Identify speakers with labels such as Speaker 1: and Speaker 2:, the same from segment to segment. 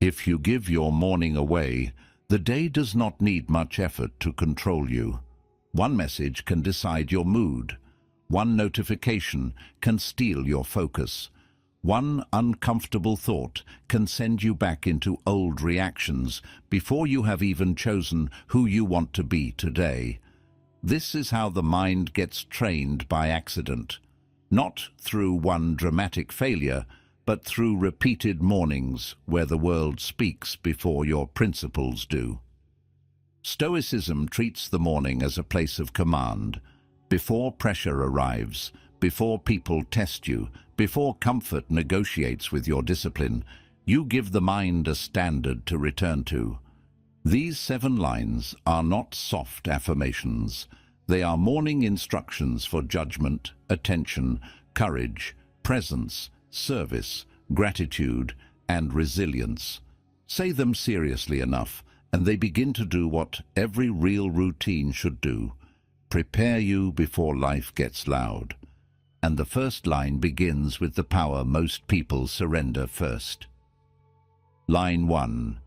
Speaker 1: If you give your morning away, the day does not need much effort to control you. One message can decide your mood. One notification can steal your focus. One uncomfortable thought can send you back into old reactions before you have even chosen who you want to be today. This is how the mind gets trained by accident, not through one dramatic failure, but through repeated mornings where the world speaks before your principles do. Stoicism treats the morning as a place of command. Before pressure arrives, before people test you, before comfort negotiates with your discipline, you give the mind a standard to return to. These 7 lines are not soft affirmations. They are morning instructions for judgment, attention, courage, presence, service, gratitude, and resilience. Say them seriously enough, and they begin to do what every real routine should do: prepare you before life gets loud. And the first line begins with the power most people surrender first. Line 1.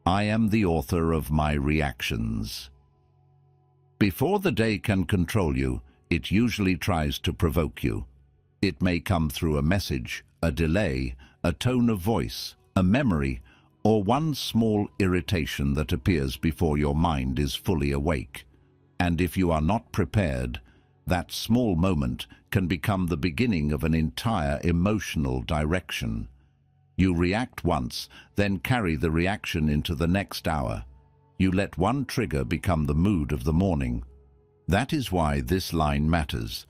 Speaker 1: I am the author of my reactions. Before the day can control you, it usually tries to provoke you. It may come through a message, a delay, a tone of voice, a memory, or one small irritation that appears before your mind is fully awake. And if you are not prepared, that small moment can become the beginning of an entire emotional direction. You react once, then carry the reaction into the next hour. You let one trigger become the mood of the morning. That is why this line matters.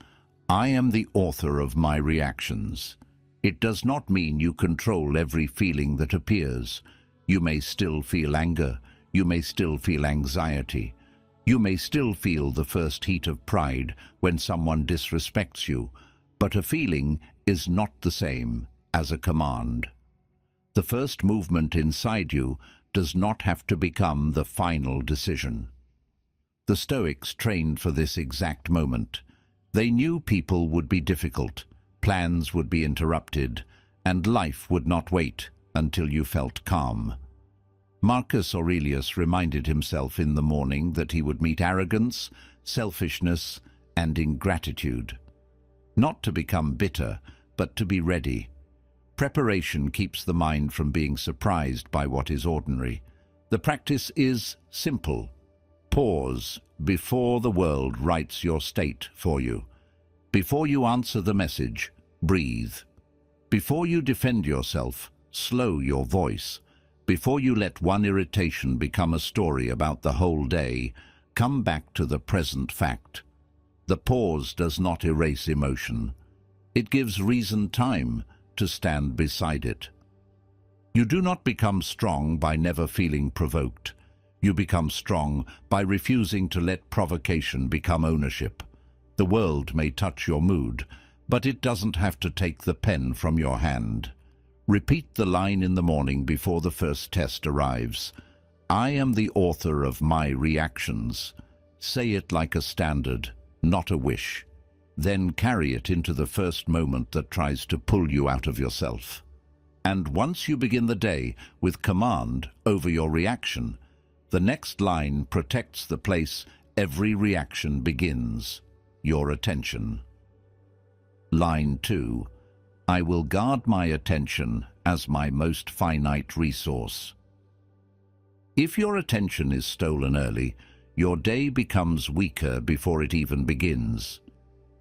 Speaker 1: I am the author of my reactions. It does not mean you control every feeling that appears. You may still feel anger. You may still feel anxiety. You may still feel the first heat of pride when someone disrespects you, but a feeling is not the same as a command. The first movement inside you does not have to become the final decision. The Stoics trained for this exact moment. They knew people would be difficult, plans would be interrupted, and life would not wait until you felt calm. Marcus Aurelius reminded himself in the morning that he would meet arrogance, selfishness, and ingratitude. Not to become bitter, but to be ready. Preparation keeps the mind from being surprised by what is ordinary. The practice is simple. Pause before the world writes your state for you. Before you answer the message, breathe. Before you defend yourself, slow your voice. Before you let one irritation become a story about the whole day, come back to the present fact. The pause does not erase emotion. It gives reason time to stand beside it. You do not become strong by never feeling provoked. You become strong by refusing to let provocation become ownership. The world may touch your mood, but it doesn't have to take the pen from your hand. Repeat the line in the morning before the first test arrives. I am the author of my reactions. Say it like a standard, not a wish. Then carry it into the first moment that tries to pull you out of yourself. And once you begin the day with command over your reaction, the next line protects the place every reaction begins: your attention. Line 2. I will guard my attention as my most finite resource. If your attention is stolen early, your day becomes weaker before it even begins.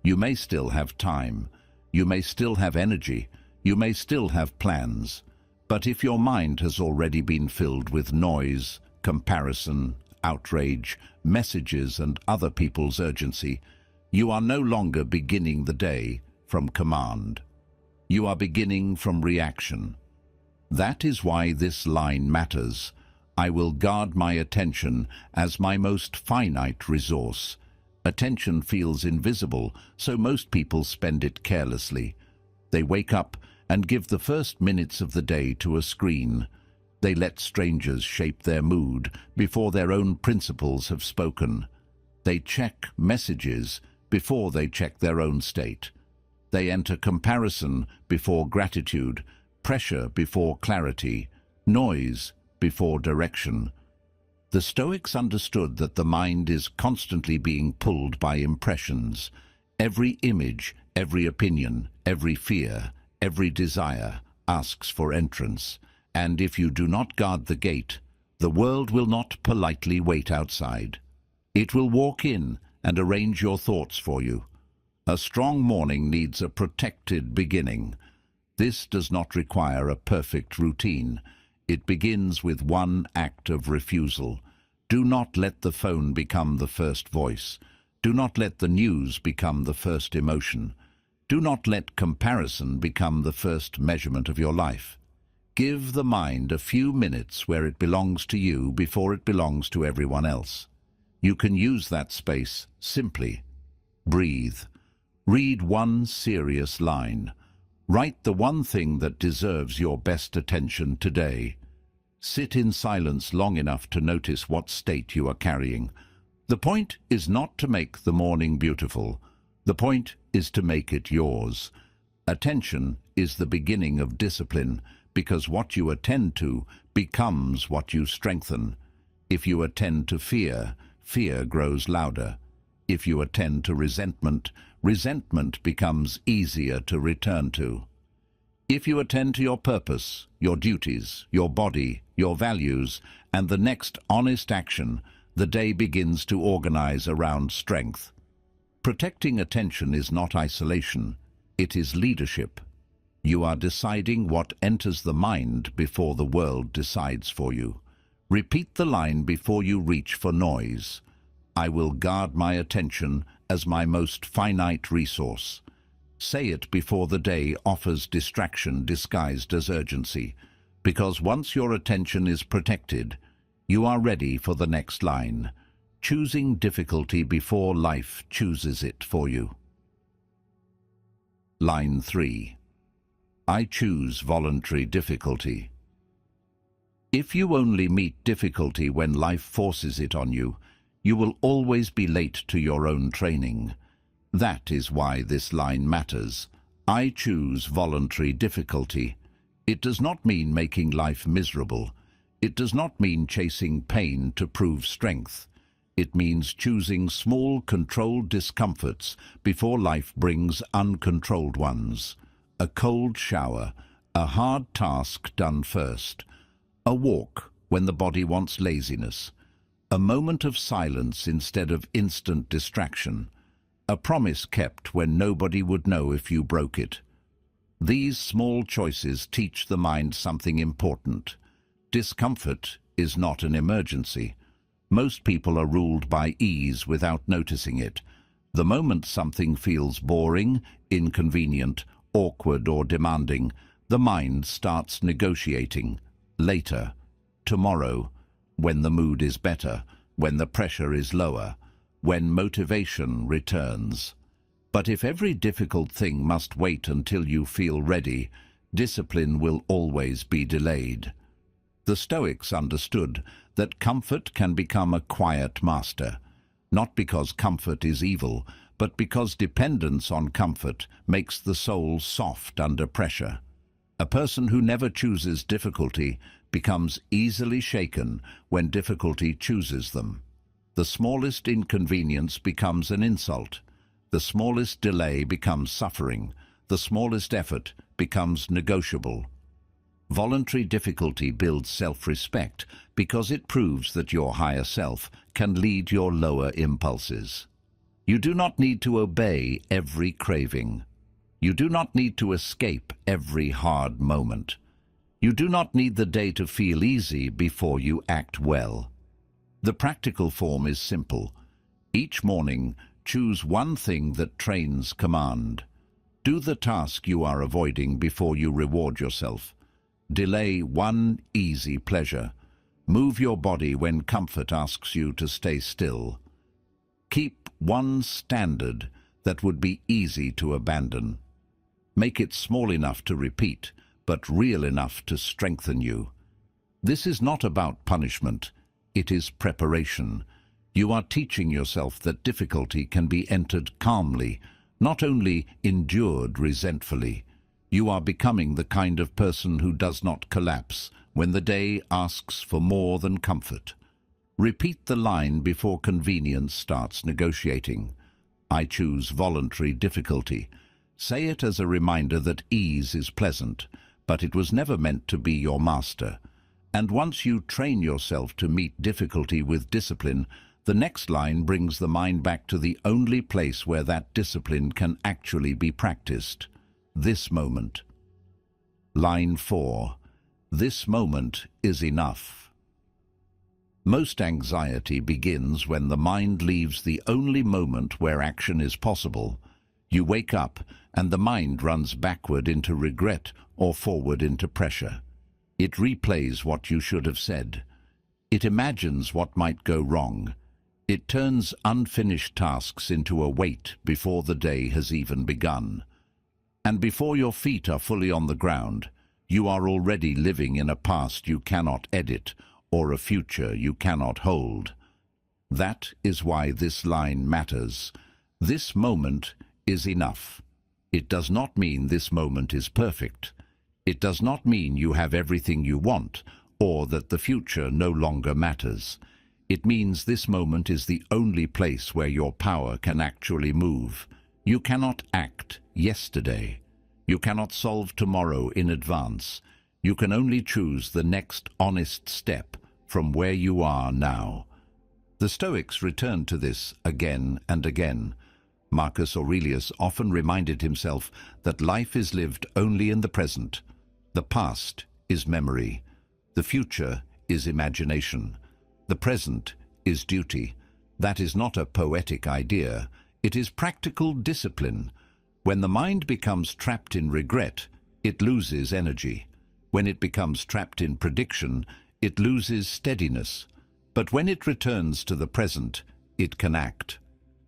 Speaker 1: You may still have time, you may still have energy, you may still have plans, but if your mind has already been filled with noise, comparison, outrage, messages, and other people's urgency, you are no longer beginning the day from command. You are beginning from reaction. That is why this line matters. I will guard my attention as my most finite resource. Attention feels invisible, so most people spend it carelessly. They wake up and give the first minutes of the day to a screen. They let strangers shape their mood before their own principles have spoken. They check messages before they check their own state. They enter comparison before gratitude, pressure before clarity, noise before direction. The Stoics understood that the mind is constantly being pulled by impressions. Every image, every opinion, every fear, every desire asks for entrance, and if you do not guard the gate, the world will not politely wait outside. It will walk in and arrange your thoughts for you. A strong morning needs a protected beginning. This does not require a perfect routine. It begins with one act of refusal. Do not let the phone become the first voice. Do not let the news become the first emotion. Do not let comparison become the first measurement of your life. Give the mind a few minutes where it belongs to you before it belongs to everyone else. You can use that space simply. Breathe. Read one serious line. Write the one thing that deserves your best attention today. Sit in silence long enough to notice what state you are carrying. The point is not to make the morning beautiful. The point is to make it yours. Attention is the beginning of discipline, because what you attend to becomes what you strengthen. If you attend to fear, fear grows louder. If you attend to resentment, resentment becomes easier to return to. If you attend to your purpose, your duties, your body, your values, and the next honest action, the day begins to organize around strength. Protecting attention is not isolation, it is leadership. You are deciding what enters the mind before the world decides for you. Repeat the line before you reach for noise. I will guard my attention as my most finite resource. Say it before the day offers distraction disguised as urgency, because once your attention is protected, you are ready for the next line, choosing difficulty before life chooses it for you. Line 3. I choose voluntary difficulty. If you only meet difficulty when life forces it on you, you will always be late to your own training. That is why this line matters. I choose voluntary difficulty. It does not mean making life miserable. It does not mean chasing pain to prove strength. It means choosing small, controlled discomforts before life brings uncontrolled ones. A cold shower, a hard task done first. A walk when the body wants laziness. A moment of silence instead of instant distraction. A promise kept when nobody would know if you broke it. These small choices teach the mind something important. Discomfort is not an emergency. Most people are ruled by ease without noticing it. The moment something feels boring, inconvenient, awkward or demanding, the mind starts negotiating. Later, tomorrow, when the mood is better, when the pressure is lower, when motivation returns. But if every difficult thing must wait until you feel ready, discipline will always be delayed. The Stoics understood that comfort can become a quiet master, not because comfort is evil, but because dependence on comfort makes the soul soft under pressure. A person who never chooses difficulty becomes easily shaken when difficulty chooses them. The smallest inconvenience becomes an insult. The smallest delay becomes suffering. The smallest effort becomes negotiable. Voluntary difficulty builds self-respect because it proves that your higher self can lead your lower impulses. You do not need to obey every craving. You do not need to escape every hard moment. You do not need the day to feel easy before you act well. The practical form is simple. Each morning, choose one thing that trains command. Do the task you are avoiding before you reward yourself. Delay one easy pleasure. Move your body when comfort asks you to stay still. Keep one standard that would be easy to abandon. Make it small enough to repeat, but real enough to strengthen you. This is not about punishment. It is preparation. You are teaching yourself that difficulty can be entered calmly, not only endured resentfully. You are becoming the kind of person who does not collapse when the day asks for more than comfort. Repeat the line before convenience starts negotiating. I choose voluntary difficulty. Say it as a reminder that ease is pleasant, but it was never meant to be your master. And once you train yourself to meet difficulty with discipline, the next line brings the mind back to the only place where that discipline can actually be practiced: this moment. Line 4. This moment is enough. Most anxiety begins when the mind leaves the only moment where action is possible. You wake up, and the mind runs backward into regret or forward into pressure. It replays what you should have said. It imagines what might go wrong. It turns unfinished tasks into a weight before the day has even begun. And before your feet are fully on the ground, you are already living in a past you cannot edit or a future you cannot hold. That is why this line matters. This moment is enough. It does not mean this moment is perfect. It does not mean you have everything you want or that the future no longer matters. It means this moment is the only place where your power can actually move. You cannot act yesterday. You cannot solve tomorrow in advance. You can only choose the next honest step from where you are now. The Stoics returned to this again and again. Marcus Aurelius often reminded himself that life is lived only in the present. The past is memory. The future is imagination. The present is duty. That is not a poetic idea. It is practical discipline. When the mind becomes trapped in regret, it loses energy. When it becomes trapped in prediction, it loses steadiness. But when it returns to the present, it can act.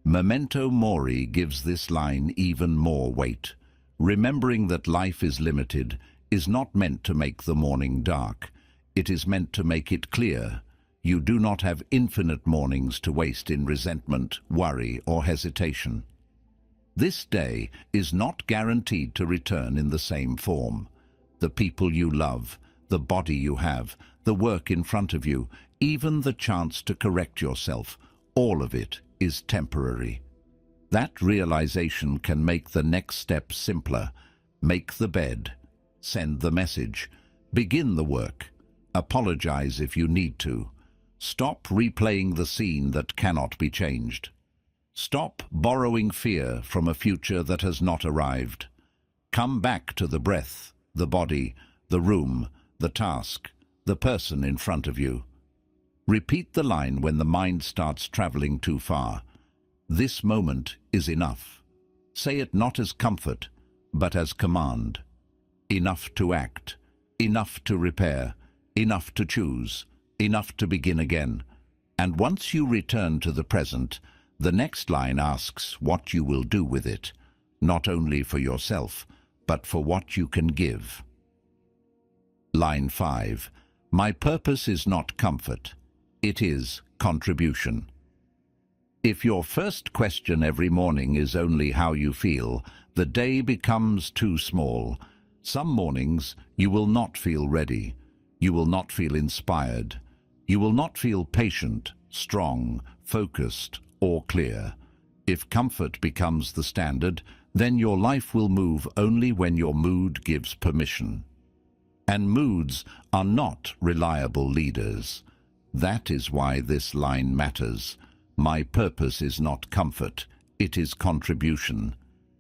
Speaker 1: Memento mori gives this line even more weight. Remembering that life is limited is not meant to make the morning dark. It is meant to make it clear. You do not have infinite mornings to waste in resentment, worry, or hesitation. This day is not guaranteed to return in the same form. The people you love, the body you have, the work in front of you, even the chance to correct yourself, all of it is temporary. That realization can make the next step simpler. Make the bed. Send the message. Begin the work. Apologize if you need to. Stop replaying the scene that cannot be changed. Stop borrowing fear from a future that has not arrived. Come back to the breath, the body, the room, the task, the person in front of you. Repeat the line when the mind starts traveling too far. This moment is enough. Say it not as comfort, but as command. Enough to act, enough to repair, enough to choose, enough to begin again. And once you return to the present, the next line asks what you will do with it, not only for yourself, but for what you can give. Line 5. My purpose is not comfort. It is contribution. If your first question every morning is only how you feel, the day becomes too small. Some mornings you will not feel ready. You will not feel inspired. You will not feel patient, strong, focused, or clear. If comfort becomes the standard, then your life will move only when your mood gives permission. And moods are not reliable leaders. That is why this line matters. My purpose is not comfort, it is contribution.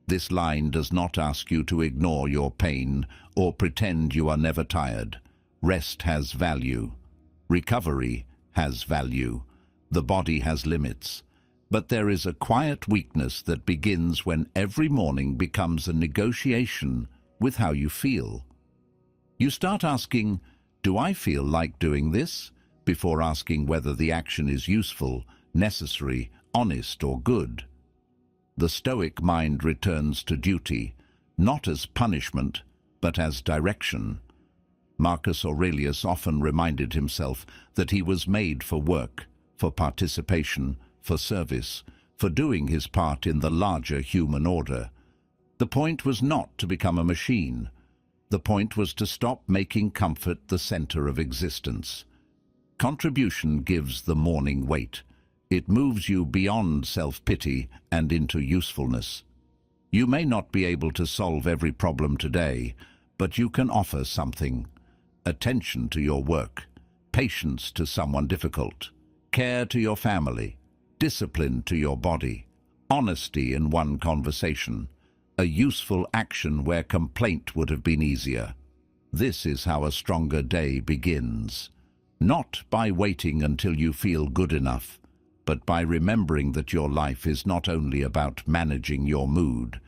Speaker 1: This line does not ask you to ignore your pain or pretend you are never tired. Rest has value. Recovery has value. The body has limits. But there is a quiet weakness that begins when every morning becomes a negotiation with how you feel. You start asking, do I feel like doing this? Before asking whether the action is useful, necessary, honest, or good. The Stoic mind returns to duty, not as punishment, but as direction. Marcus Aurelius often reminded himself that he was made for work, for participation, for service, for doing his part in the larger human order. The point was not to become a machine. The point was to stop making comfort the center of existence. Contribution gives the morning weight. It moves you beyond self-pity and into usefulness. You may not be able to solve every problem today, but you can offer something. Attention to your work, patience to someone difficult, care to your family, discipline to your body, honesty in one conversation, a useful action where complaint would have been easier. This is how a stronger day begins. Not by waiting until you feel good enough, but by remembering that your life is not only about managing your mood.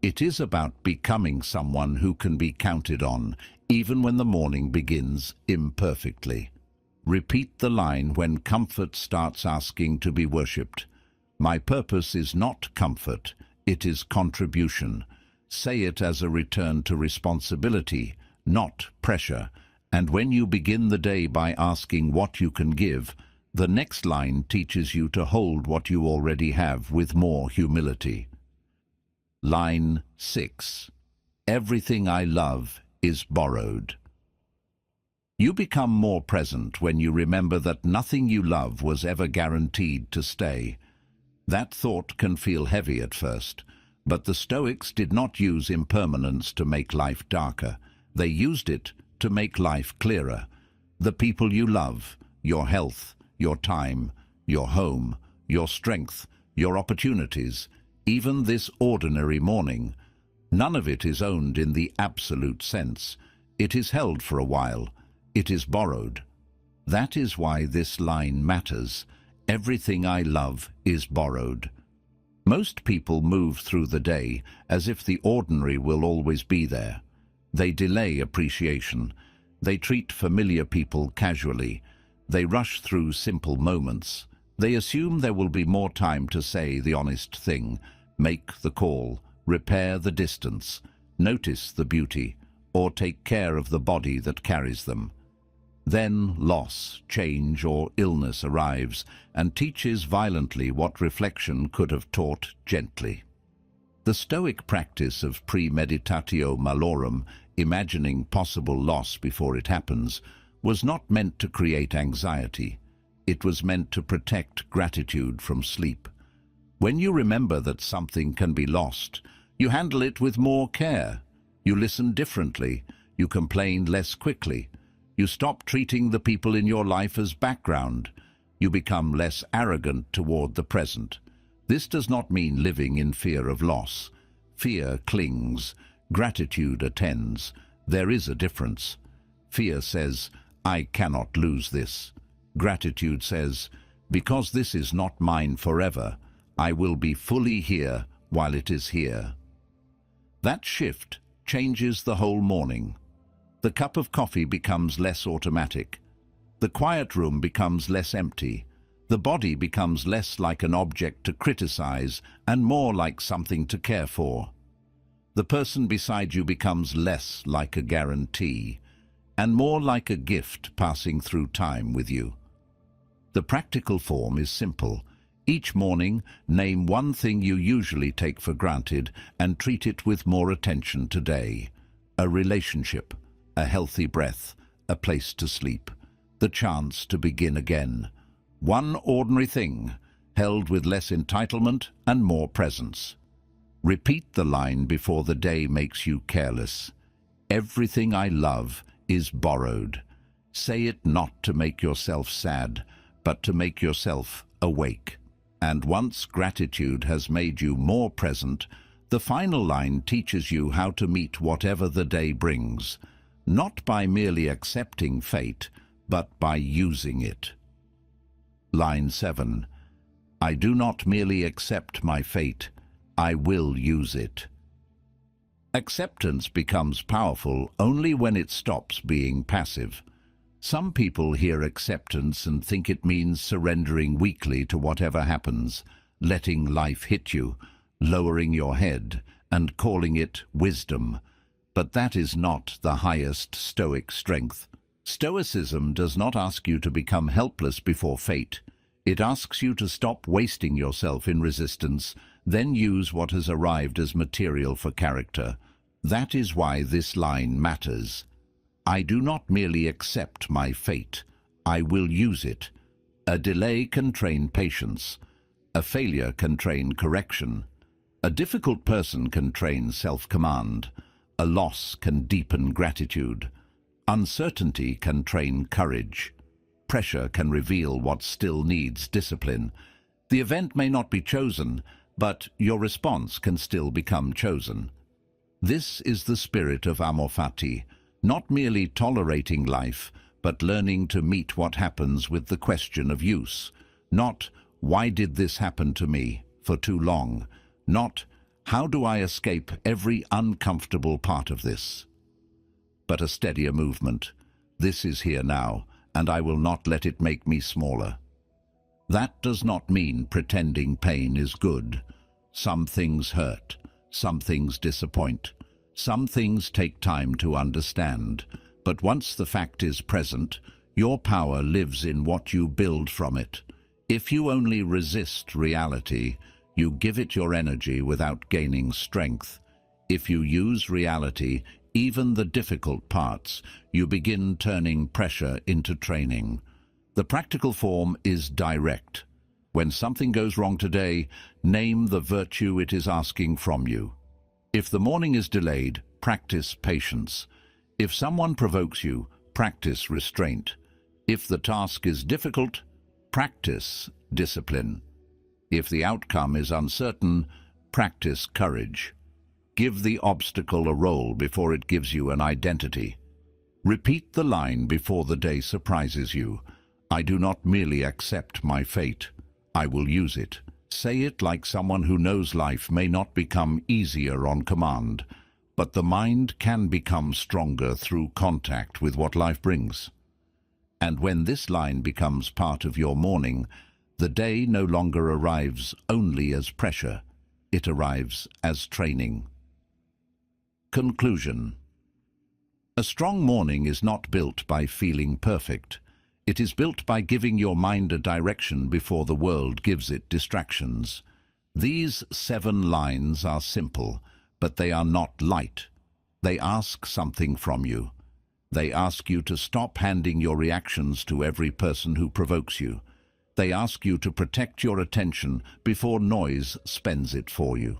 Speaker 1: It is about becoming someone who can be counted on, even when the morning begins imperfectly. Repeat the line when comfort starts asking to be worshipped. My purpose is not comfort, it is contribution. Say it as a return to responsibility, not pressure. And when you begin the day by asking what you can give, the next line teaches you to hold what you already have with more humility. Line 6. Everything I love is borrowed. You become more present when you remember that nothing you love was ever guaranteed to stay. That thought can feel heavy at first, but the Stoics did not use impermanence to make life darker. They used it to make life clearer. The people you love, your health, your time, your home, your strength, your opportunities, even this ordinary morning. None of it is owned in the absolute sense. It is held for a while. It is borrowed. That is why this line matters. Everything I love is borrowed. Most people move through the day as if the ordinary will always be there. They delay appreciation. They treat familiar people casually. They rush through simple moments. They assume there will be more time to say the honest thing, make the call, repair the distance, notice the beauty, or take care of the body that carries them. Then loss, change, or illness arrives and teaches violently what reflection could have taught gently. The Stoic practice of premeditatio malorum, imagining possible loss before it happens, was not meant to create anxiety. It was meant to protect gratitude from sleep. When you remember that something can be lost, you handle it with more care. You listen differently. You complain less quickly. You stop treating the people in your life as background. You become less arrogant toward the present. This does not mean living in fear of loss. Fear clings. Gratitude attends. There is a difference. Fear says, I cannot lose this. Gratitude says, because this is not mine forever, I will be fully here while it is here. That shift changes the whole morning. The cup of coffee becomes less automatic. The quiet room becomes less empty. The body becomes less like an object to criticize and more like something to care for. The person beside you becomes less like a guarantee and more like a gift passing through time with you. The practical form is simple. Each morning, name one thing you usually take for granted and treat it with more attention today. A relationship, a healthy breath, a place to sleep, the chance to begin again. One ordinary thing, held with less entitlement and more presence. Repeat the line before the day makes you careless. Everything I love is borrowed. Say it not to make yourself sad, but to make yourself awake. And once gratitude has made you more present, the final line teaches you how to meet whatever the day brings, not by merely accepting fate, but by using it. Line 7. I do not merely accept my fate, I will use it. Acceptance becomes powerful only when it stops being passive. Some people hear acceptance and think it means surrendering weakly to whatever happens, letting life hit you, lowering your head, and calling it wisdom. But that is not the highest Stoic strength. Stoicism does not ask you to become helpless before fate. It asks you to stop wasting yourself in resistance, then use what has arrived as material for character. That is why this line matters. I do not merely accept my fate, I will use it. A delay can train patience. A failure can train correction. A difficult person can train self-command. A loss can deepen gratitude. Uncertainty can train courage. Pressure can reveal what still needs discipline. The event may not be chosen, but your response can still become chosen. This is the spirit of amor fati, not merely tolerating life, but learning to meet what happens with the question of use. Not, why did this happen to me, for too long. Not, how do I escape every uncomfortable part of this? But a steadier movement. This is here now, and I will not let it make me smaller. That does not mean pretending pain is good. Some things hurt. Some things disappoint. Some things take time to understand. But once the fact is present, your power lives in what you build from it. If you only resist reality, you give it your energy without gaining strength. If you use reality, even the difficult parts, you begin turning pressure into training. The practical form is direct. When something goes wrong today, name the virtue it is asking from you. If the morning is delayed, practice patience. If someone provokes you, practice restraint. If the task is difficult, practice discipline. If the outcome is uncertain, practice courage. Give the obstacle a role before it gives you an identity. Repeat the line before the day surprises you. I do not merely accept my fate, I will use it. Say it like someone who knows life may not become easier on command, but the mind can become stronger through contact with what life brings. And when this line becomes part of your morning, the day no longer arrives only as pressure, it arrives as training. Conclusion. A strong morning is not built by feeling perfect. It is built by giving your mind a direction before the world gives it distractions. These 7 lines are simple, but they are not light. They ask something from you. They ask you to stop handing your reactions to every person who provokes you. They ask you to protect your attention before noise spends it for you.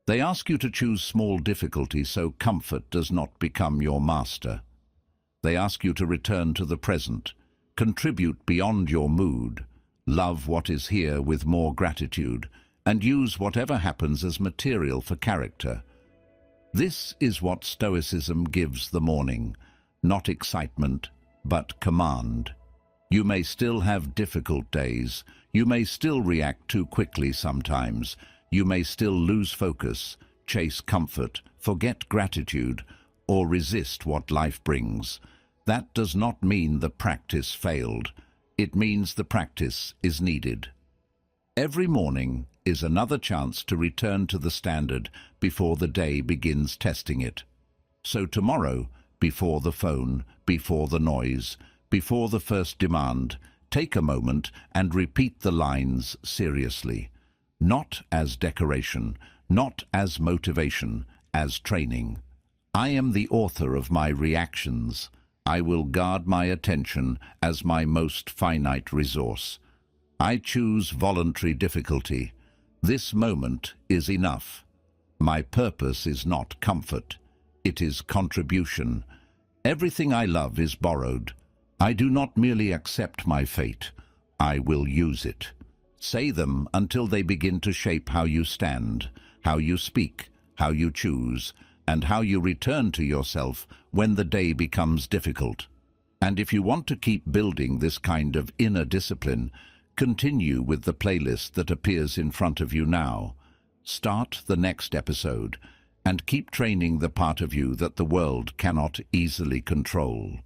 Speaker 1: They ask you to choose small difficulty so comfort does not become your master. They ask you to return to the present, contribute beyond your mood, love what is here with more gratitude, and use whatever happens as material for character. This is what Stoicism gives the morning, not excitement, but command. You may still have difficult days, you may still react too quickly sometimes, you may still lose focus, chase comfort, forget gratitude, or resist what life brings. That does not mean the practice failed. It means the practice is needed. Every morning is another chance to return to the standard before the day begins testing it. So tomorrow, before the phone, before the noise, before the first demand, take a moment and repeat the lines seriously. Not as decoration, not as motivation, as training. I am the author of my reactions. I will guard my attention as my most finite resource. I choose voluntary difficulty. This moment is enough. My purpose is not comfort. It is contribution. Everything I love is borrowed. I do not merely accept my fate. I will use it. Say them until they begin to shape how you stand, how you speak, how you choose, and how you return to yourself when the day becomes difficult. And if you want to keep building this kind of inner discipline, continue with the playlist that appears in front of you now. Start the next episode and keep training the part of you that the world cannot easily control.